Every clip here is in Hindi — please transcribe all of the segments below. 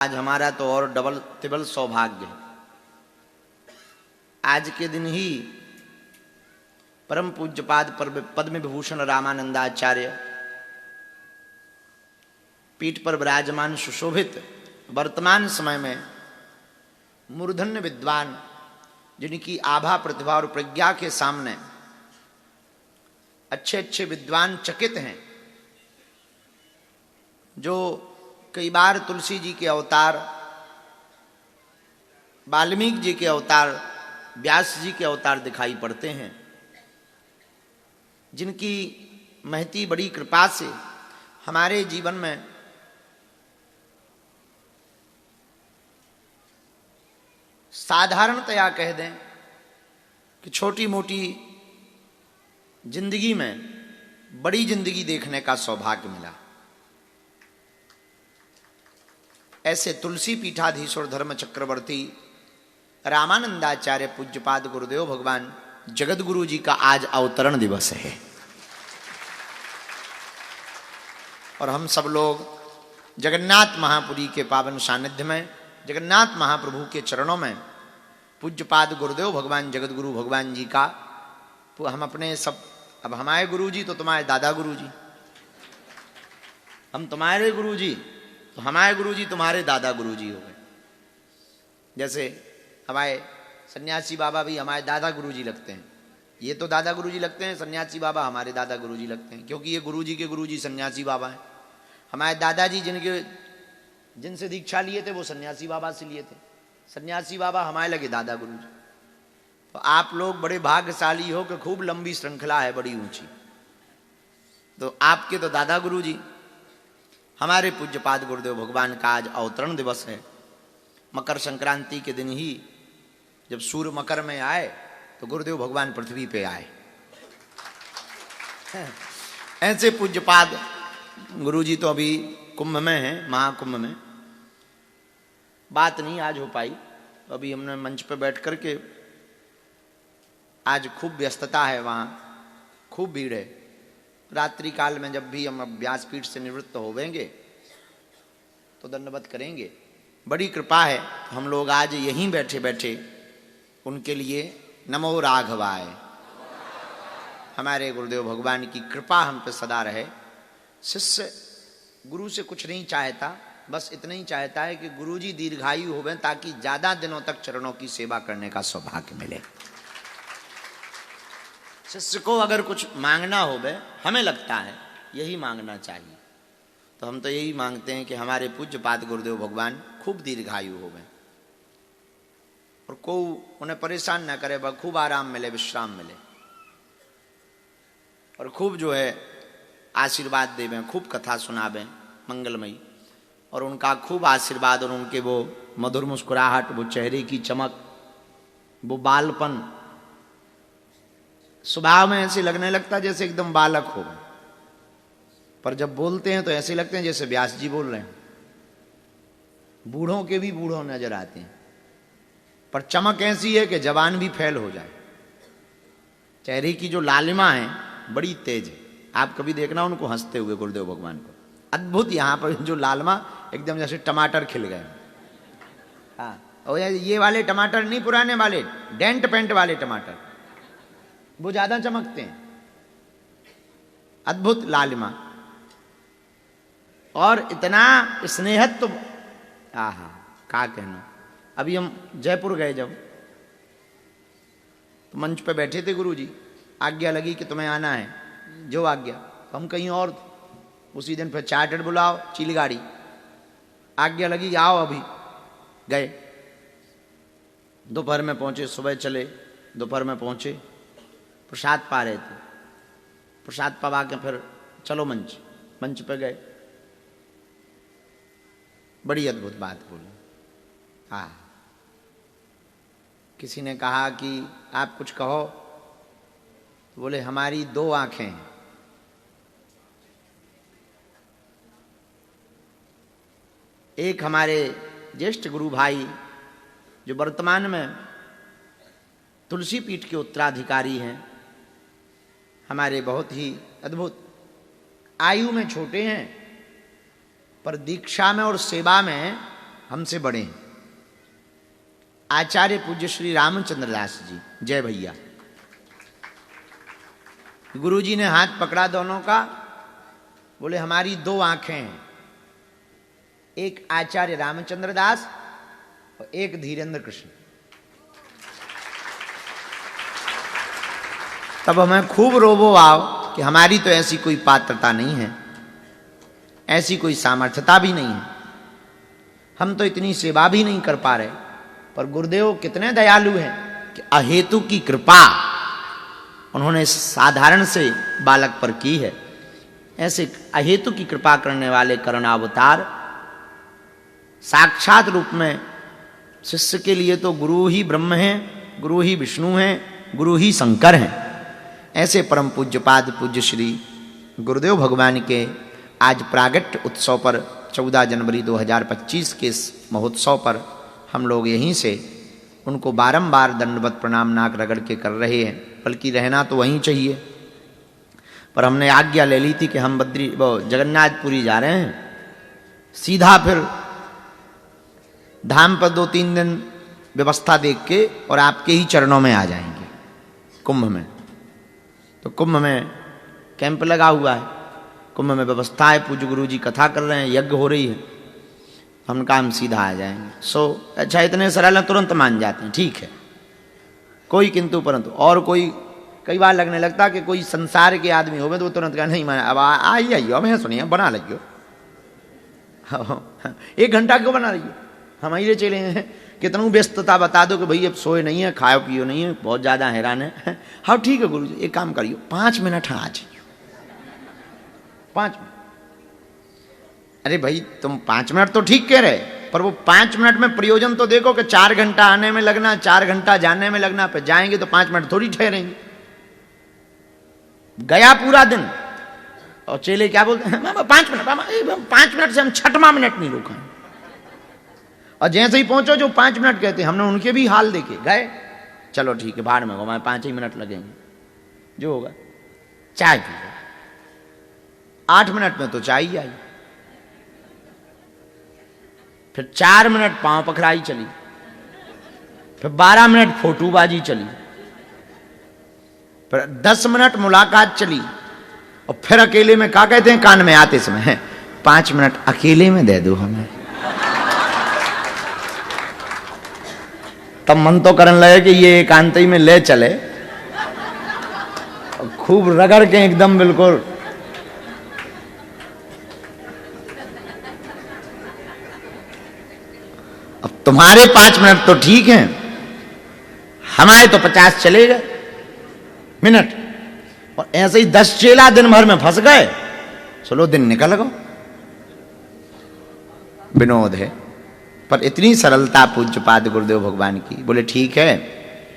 आज हमारा तो और डबल तिबल सौभाग्य है। आज के दिन ही परम पूज्यपाद पद्म विभूषण रामानंदाचार्य पीठ पर विराजमान सुशोभित वर्तमान समय में मूर्धन्य विद्वान, जिनकी आभा प्रतिभा और प्रज्ञा के सामने अच्छे अच्छे विद्वान चकित हैं, जो कई बार तुलसी जी के अवतार, वाल्मीकि जी के अवतार, व्यास जी के अवतार दिखाई पड़ते हैं, जिनकी महती बड़ी कृपा से हमारे जीवन में साधारणतया कह दें कि छोटी मोटी जिंदगी में बड़ी जिंदगी देखने का सौभाग्य मिला। ऐसे तुलसी पीठाधीश्वर धर्म चक्रवर्ती रामानंदाचार्य पूज्यपाद गुरुदेव भगवान जगत गुरु जी का आज अवतरण दिवस है और हम सब लोग जगन्नाथ महापुरी के पावन सानिध्य में जगन्नाथ महाप्रभु के चरणों में पूज्यपाद गुरुदेव भगवान जगत गुरु भगवान जी का हम अपने सब, अब हमारे गुरु जी तो तुम्हारे दादा गुरु जी, हम तुम्हारे गुरु जी तो हमारे गुरु जी तुम्हारे दादा गुरु जी हो गए। जैसे हमारे सन्यासी बाबा भी हमारे दादा गुरु जी लगते हैं, ये तो दादा गुरु जी लगते हैं, सन्यासी बाबा हमारे दादा गुरु जी लगते हैं, क्योंकि ये गुरु जी के गुरु जी सन्यासी बाबा हैं। हमारे दादाजी जिनसे दीक्षा लिए थे वो सन्यासी बाबा से लिए थे, सन्यासी बाबा हमारे लगे दादा गुरु जी। तो आप लोग बड़े भाग्यशाली हो कि खूब लंबी श्रृंखला है, बड़ी ऊंची। तो आपके तो दादा गुरु जी, हमारे पूज्यपाद गुरुदेव भगवान का आज अवतरण दिवस है। मकर संक्रांति के दिन ही जब सूर्य मकर में आए तो गुरुदेव भगवान पृथ्वी पे आए। ऐसे पूज्यपाद गुरु जी तो अभी कुंभ में हैं, महाकुंभ में बात नहीं आज हो पाई। अभी हमने मंच पे बैठ करके, आज खूब व्यस्तता है, वहाँ खूब भीड़ है। रात्रि काल में जब भी हम व्यासपीठ से निवृत्त होवेंगे तो दंडवत करेंगे। बड़ी कृपा है, हम लोग आज यहीं बैठे बैठे उनके लिए नमो राघवाय, हमारे गुरुदेव भगवान की कृपा हम पे सदा रहे। शिष्य गुरु से कुछ नहीं चाहता, बस इतना ही चाहता है कि गुरु जी दीर्घायु होवें ताकि ज्यादा दिनों तक चरणों की सेवा करने का सौभाग्य मिले। शिष्य को अगर कुछ मांगना होवे, हमें लगता है यही मांगना चाहिए, तो हम तो यही मांगते हैं कि हमारे पूज्यपाद गुरुदेव भगवान खूब दीर्घायु होवे और को उन्हें परेशान न करे, बस खूब आराम मिले, विश्राम मिले और खूब जो है आशीर्वाद देवें, खूब कथा सुनावें मंगलमयी, और उनका खूब आशीर्वाद और उनके वो मधुर मुस्कुराहट, वो चेहरे की चमक, वो बालपन, स्वभाव में ऐसे लगने लगता जैसे एकदम बालक हो, पर जब बोलते हैं तो ऐसे लगते हैं जैसे व्यास जी बोल रहे हैं। बूढ़ों के भी बूढ़ों नजर आते हैं, पर चमक ऐसी है कि जवान भी फेल हो जाए। चेहरे की जो लालिमा है बड़ी तेज है। आप कभी देखना उनको हंसते हुए गुरुदेव भगवान को, अद्भुत, यहाँ पर जो लालिमा एकदम जैसे टमाटर खिल गए। हाँ, और ये वाले टमाटर नहीं, पुराने वाले डेंट पेंट वाले टमाटर, वो ज्यादा चमकते हैं। अद्भुत लालिमा और इतना स्नेहत्व, आहा क्या कहना। अभी हम जयपुर गए जब, तो मंच पे बैठे थे गुरु जी, आज्ञा लगी कि तुम्हें आना है, जो आज्ञा। हम कहीं और उसी दिन फिर चार्टर्ड बुलाओ, चिलगाड़ी, आज्ञा लगी आओ, अभी गए। दोपहर में पहुंचे, सुबह चले, दोपहर में पहुंचे, प्रसाद पा रहे थे, प्रसाद पवा के फिर चलो मंच पे गए। बड़ी अद्भुत बात बोली। हाँ, किसी ने कहा कि आप कुछ कहो, तो बोले हमारी दो आंखें हैं, एक हमारे ज्येष्ठ गुरु भाई जो वर्तमान में तुलसी पीठ के उत्तराधिकारी हैं, हमारे बहुत ही अद्भुत, आयु में छोटे हैं पर दीक्षा में और सेवा में हमसे बड़े हैं। आचार्य पूज्य श्री रामचंद्र दास जी, जय भैया। गुरुजी ने हाथ पकड़ा दोनों का, बोले हमारी दो आंखें हैं, एक आचार्य रामचंद्र दास और एक धीरेन्द्र कृष्ण। तब हमें खूब रोबो आओ कि हमारी तो ऐसी कोई पात्रता नहीं है, ऐसी कोई सामर्थ्यता भी नहीं है, हम तो इतनी सेवा भी नहीं कर पा रहे। पर गुरुदेव कितने दयालु हैं कि अहेतु की कृपा उन्होंने साधारण से बालक पर की है। ऐसे अहेतु की कृपा करने वाले करुणावतार साक्षात रूप में शिष्य के लिए तो गुरु ही ब्रह्म हैं, गुरु ही विष्णु हैं, गुरु ही शंकर हैं। ऐसे परम पूज्यपाद पूज्य श्री गुरुदेव भगवान के आज प्रागट्य उत्सव पर 14 जनवरी 2025 के इस महोत्सव पर हम लोग यहीं से उनको बारंबार दंडवत प्रणाम नाक रगड़ के कर रहे हैं, बल्कि रहना तो वहीं चाहिए। पर हमने आज्ञा ले ली थी कि हम जगन्नाथपुरी जा रहे हैं, सीधा फिर धाम पर 2-3 दिन व्यवस्था देख के और आपके ही चरणों में आ जाएंगे कुंभ में। तो कुंभ में कैंप लगा हुआ है, कुंभ में व्यवस्था है, पूज्य गुरु जी कथा कर रहे हैं, यज्ञ हो रही है, हम काम सीधा आ जाएंगे। अच्छा इतने सरल हैं, तुरंत मान जाते हैं, ठीक है, कोई किंतु परंतु। और कोई कई बार लगने लगता कि कोई संसार के आदमी हो तो वो तुरंत कहा नहीं माना, अब आइए अब सुनिए बना लियो 1 घंटा क्यों बना रही हो, हम ये चले हैं, कितनू व्यस्तता बता दो कि भाई अब सोए नहीं है, खाओ पियो नहीं है, बहुत ज़्यादा हैरान है। हाँ ठीक है गुरु जी, एक काम करियो 5 मिनट हाँ आ जाइए 5 मिनट। अरे भाई तुम 5 मिनट तो ठीक कह रहे, पर वो 5 मिनट में प्रयोजन तो देखो कि 4 घंटा आने में लगना, 4 घंटा जाने में लगना, फिर जाएंगे तो 5 मिनट थोड़ी ठहरेंगे। गया पूरा दिन और चेले क्या बोलते हैं, 5 मिनट 5 मिनट से हम 6वां मिनट नहीं रोका। और जैसे ही पहुंचो जो 5 मिनट कहते हैं, हमने उनके भी हाल देखे, गए चलो ठीक है भाड़ में हो, हमारे 5 ही मिनट लगेंगे, जो होगा चाय पी लो, 8 मिनट में तो चाय ही आई। फिर 4 मिनट पांव पखराई चली, फिर 12 मिनट फोटोबाजी चली, फिर 10 मिनट मुलाकात चली, और फिर अकेले में क्या कहते हैं कान में आते समय 5 मिनट अकेले में दे दो हमें। तब मन तो करने लगे कि ये एकांती में ले चले, खूब रगड़ के एकदम बिल्कुल। अब तुम्हारे 5 मिनट तो ठीक हैं, हमारे तो 50 चले गए मिनट, और ऐसे ही 10 चेला दिन भर में फंस गए, चलो दिन निकल गो। विनोद है, पर इतनी सरलता पूज्यपाद गुरुदेव भगवान की, बोले ठीक है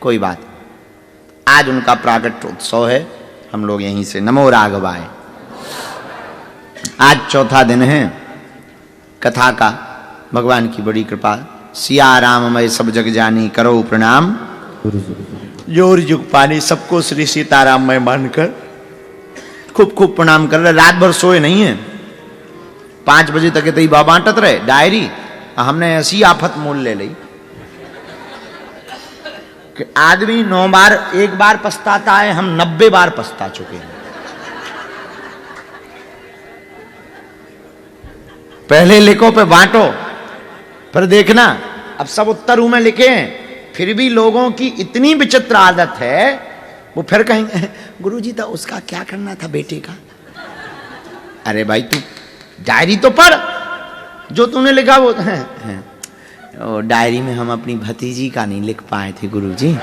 कोई बात। आज उनका प्रागट्य उत्सव है, हम लोग यहीं से नमो राघवाय। आज 4था दिन है कथा का, भगवान की बड़ी कृपा। सिया राममय सब जग जानी, करो प्रणाम जोर जुग पानी। सबको श्री सीताराम में मानकर खूब खूब प्रणाम कर रहे। रात भर सोए नहीं है, 5 बजे तक तो बाबा बांटत रहे डायरी। हमने ऐसी आफत मोल ले ली कि आदमी 9 बार 1 बार पछताता है, हम 90 बार पछता चुके हैं। पहले लिखो पे बांटो, फिर देखना। अब सब उत्तर में लिखे हैं, फिर भी लोगों की इतनी विचित्र आदत है, वो फिर कहेंगे गुरुजी तो उसका क्या करना था बेटे का। अरे भाई तू डायरी तो पढ़, जो तूने लिखा वो डायरी में हम अपनी भतीजी का नहीं लिख पाए थे गुरुजी।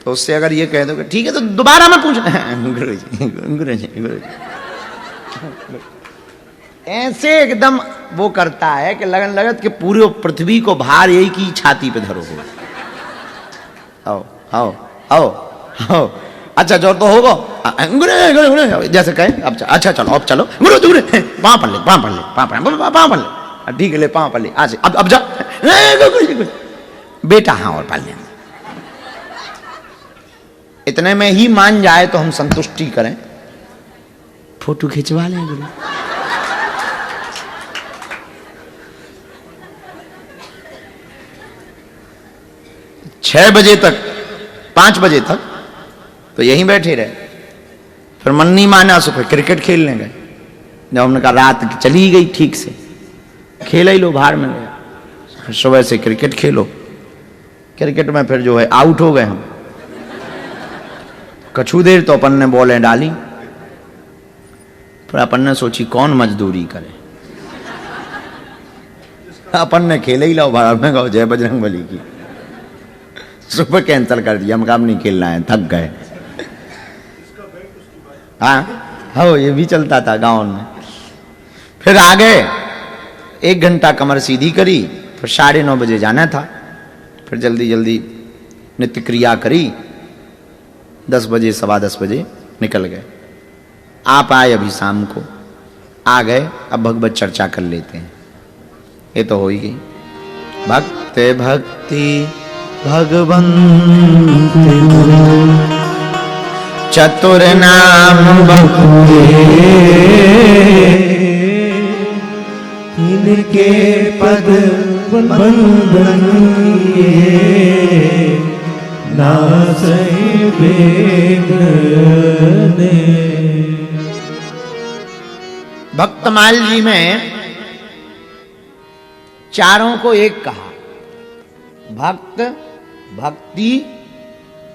तो उससे अगर ये कह दो कि ठीक है तो दोबारा मैं पूछ गुरुजी गुरुजी गुरुजी, ऐसे एकदम वो करता है कि लगन लगत कि पूरे पृथ्वी को भार यही की छाती पे धरो। आओ आओ आओ आओ, अच्छा जो तो होगा जैसे कहे। अब अच्छा चलो अब चलो गुरु दूर पाँव पड़ ले पाँव पड़ ले पाँव पड़ ले, ठीक है ले पाँव पड़ ले आज। अब जा बेटा, हाँ और पढ़ लेंगे। इतने में ही मान जाए तो हम संतुष्टि करें, फोटो खिंचवा लें गुरु। 6 बजे तक, 5 बजे तक तो यहीं बैठे रहे। फिर मन नहीं माना, सो फिर क्रिकेट खेलने गए। जब हमने कहा रात चली गई ठीक से, खेला ही लो, बाहर में गया। फिर सुबह से क्रिकेट खेलो। क्रिकेट में फिर जो है आउट हो गए हम। कछु देर तो अपन ने बॉलें डाली, फिर अपन ने सोची कौन मजदूरी करे, अपन ने खेले ही लाओ बाहर में, कहो जय बजरंग बली की। सुबह कैंसिल कर दिया, हम काम नहीं खेलना है, थक गए। हाँ, ये भी चलता था गांव में। फिर आ गए, 1 घंटा कमर सीधी करी, फिर 9:30 बजे जाना था। फिर जल्दी जल्दी नित्य क्रिया करी, 10 बजे 10:15 बजे निकल गए। आप आए अभी शाम को, आ गए, अब भगवत चर्चा कर लेते हैं। ये तो हो ही गई। भक्त भक्ति भगवंत चतुर नाम बहुए, इनके पद बंदन किए, नासै बेगने। भक्तमाल जी में चारों को एक कहा, भक्त, भक्ति,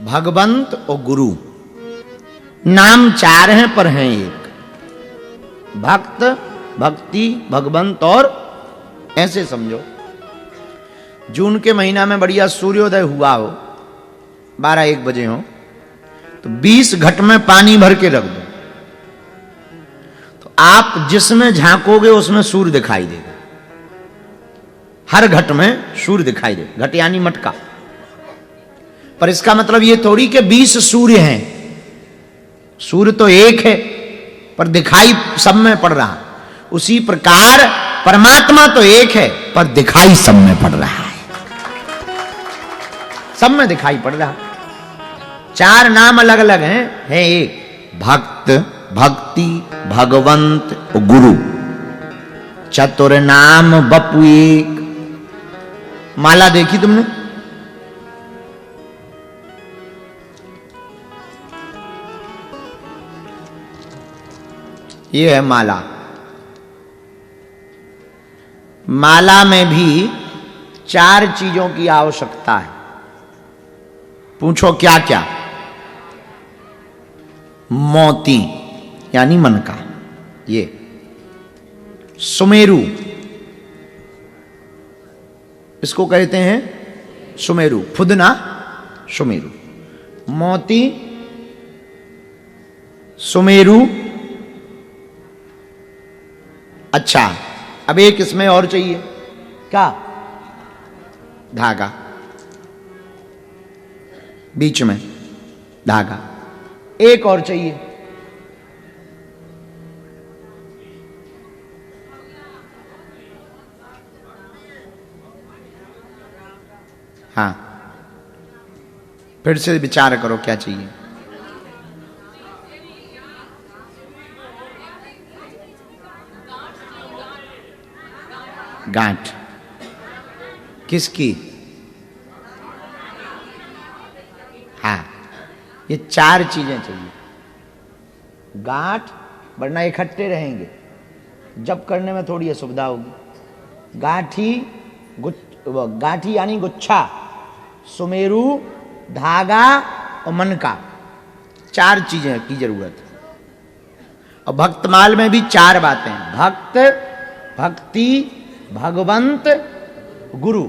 भगवंत और गुरु। नाम 4 हैं पर हैं एक। भक्त, भक्ति, भगवंत और ऐसे समझो। जून के महीना में बढ़िया सूर्योदय हुआ हो, 12-1 बजे हो, तो 20 घट में पानी भर के रख दो, तो आप जिसमें झांकोगे उसमें सूर्य दिखाई देगा। हर घट में सूर्य दिखाई दे, घट यानी मटका। पर इसका मतलब ये थोड़ी कि 20 सूर्य हैं। सूर्य तो एक है पर दिखाई सब में पड़ रहा। उसी प्रकार परमात्मा तो एक है पर दिखाई सब में पड़ रहा है, सब में दिखाई पड़ रहा। 4 नाम अलग अलग हैं, है एक। भक्त, भक्ति, भगवंत और गुरु। चतुर नाम बपु एक। माला देखी तुमने? ये है माला। माला में भी 4 चीजों की आवश्यकता है। पूछो क्या क्या? मोती यानी मन का, ये सुमेरु, इसको कहते हैं सुमेरु, फुदना सुमेरु। मोती, सुमेरु। अच्छा, अब एक इसमें और चाहिए, क्या? धागा, बीच में धागा। एक और चाहिए, हाँ, फिर से विचार करो क्या चाहिए। गांठ। किसकी? हाँ, ये 4 चीजें चाहिए। गांठ, वरना इकट्ठे रहेंगे, जब करने में थोड़ी असुविधा होगी। गांठी यानी गुच्छा, सुमेरु, धागा और मन का, 4 चीजें की जरूरत है। और भक्तमाल में भी 4 बातें, भक्त, भक्ति, भगवंत, गुरु।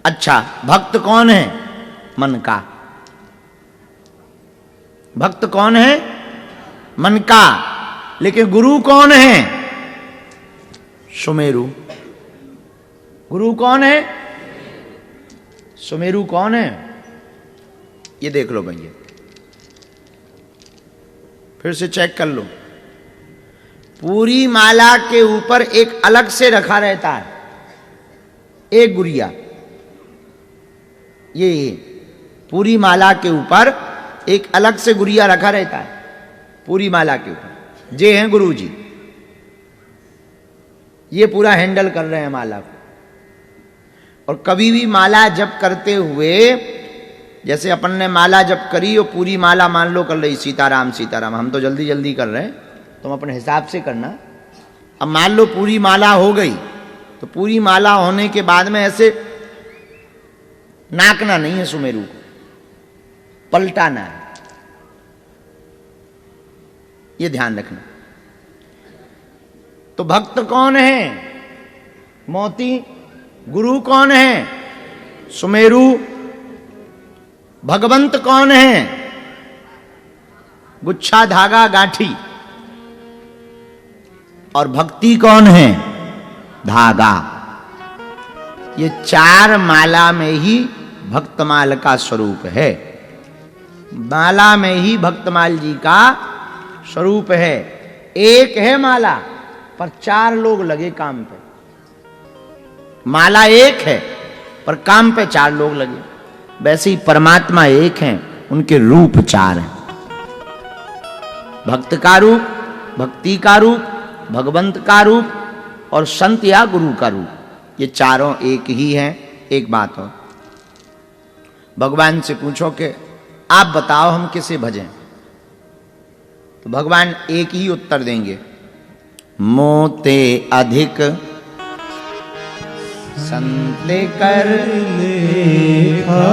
अच्छा, भक्त कौन है? मन का। भक्त कौन है? मन का। लेकिन गुरु कौन है? सुमेरु। गुरु कौन है? सुमेरु कौन है? ये देख लो भैया, फिर से चेक कर लो। पूरी माला के ऊपर एक अलग से रखा रहता है, एक गुड़िया। ये पूरी माला के ऊपर एक अलग से गुड़िया रखा रहता है, पूरी माला के ऊपर। ये हैं गुरु जी, ये पूरा हैंडल कर रहे हैं माला को। और कभी भी माला जप करते हुए, जैसे अपन ने माला जप करी और पूरी माला मान लो कर रही सीताराम सीताराम, हम तो जल्दी जल्दी कर रहे हैं, तुम अपने हिसाब से करना। अब मान लो पूरी माला हो गई, तो पूरी माला होने के बाद में ऐसे नाकना नहीं है सुमेरु को, पलटाना है, ये ध्यान रखना। तो भक्त कौन है? मोती। गुरु कौन है? सुमेरु। भगवंत कौन है? गुच्छा धागा गांठी। और भक्ति कौन है? धागा। ये चार माला में ही भक्तमाल का स्वरूप है, माला में ही भक्तमाल जी का स्वरूप है। एक है माला पर चार लोग लगे काम पे, माला एक है पर काम पे चार लोग लगे। वैसे ही परमात्मा एक हैं, उनके रूप चार हैं। भक्त का रूप, भक्ति का रूप, भगवंत का रूप और संत या गुरु का रूप, ये चारों एक ही हैं। एक बात हो, भगवान से पूछो कि आप बताओ हम किसे भजें, तो भगवान एक ही उत्तर देंगे, मोते अधिक संते कर लेखा।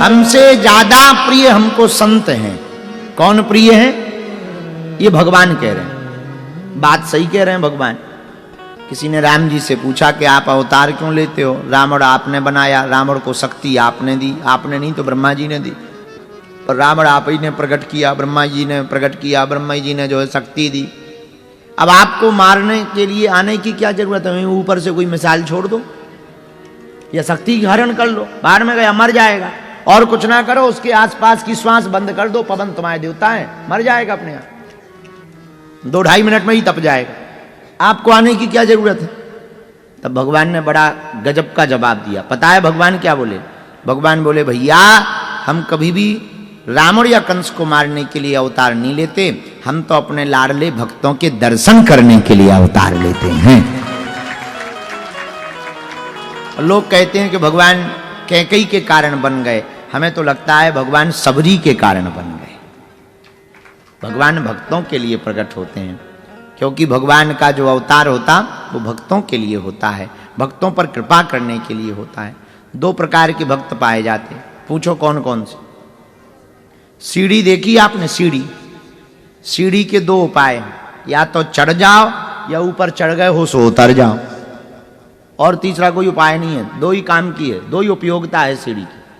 हमसे ज्यादा प्रिय हमको संत हैं। कौन प्रिय हैं? ये भगवान कह रहे हैं, बात सही कह रहे हैं भगवान। किसी ने राम जी से पूछा कि आप अवतार क्यों लेते हो? रावण आपने बनाया, रावण को शक्ति आपने दी, आपने नहीं तो ब्रह्मा जी ने दी, पर रावण आप ही ने प्रकट किया, ब्रह्मा जी ने प्रकट किया, ब्रह्मा जी ने जो है शक्ति दी। अब आपको मारने के लिए आने की क्या जरूरत है? ऊपर से कोई मिसाल छोड़ दो या शक्ति हरण कर लो, बाहर में गया मर जाएगा। और कुछ ना करो, उसके आसपास की श्वास बंद कर दो, पवन तुम्हारे देवता है, मर जाएगा अपने आप, 2-2.5 मिनट में ही तप जाएगा। आपको आने की क्या जरूरत है? तब भगवान ने बड़ा गजब का जवाब दिया। पता है भगवान क्या बोले? भगवान बोले, भैया हम कभी भी रावण या कंस को मारने के लिए अवतार नहीं लेते, हम तो अपने लाडले भक्तों के दर्शन करने के लिए अवतार लेते हैं। लोग कहते हैं कि भगवान कैकेयी के कारण बन गए, हमें तो लगता है भगवान सबरी के कारण बन गए। भगवान भक्तों के लिए प्रकट होते हैं, क्योंकि भगवान का जो अवतार होता वो भक्तों के लिए होता है, भक्तों पर कृपा करने के लिए होता है। 2 प्रकार के भक्त पाए जाते हैं, पूछो कौन कौन से? सीढ़ी देखी आपने? सीढ़ी के 2 उपाय हैं, या तो चढ़ जाओ या ऊपर चढ़ गए हो सो उतर जाओ, और तीसरा कोई उपाय नहीं है। 2 ही काम की है, 2 ही उपयोगिता है सीढ़ी की।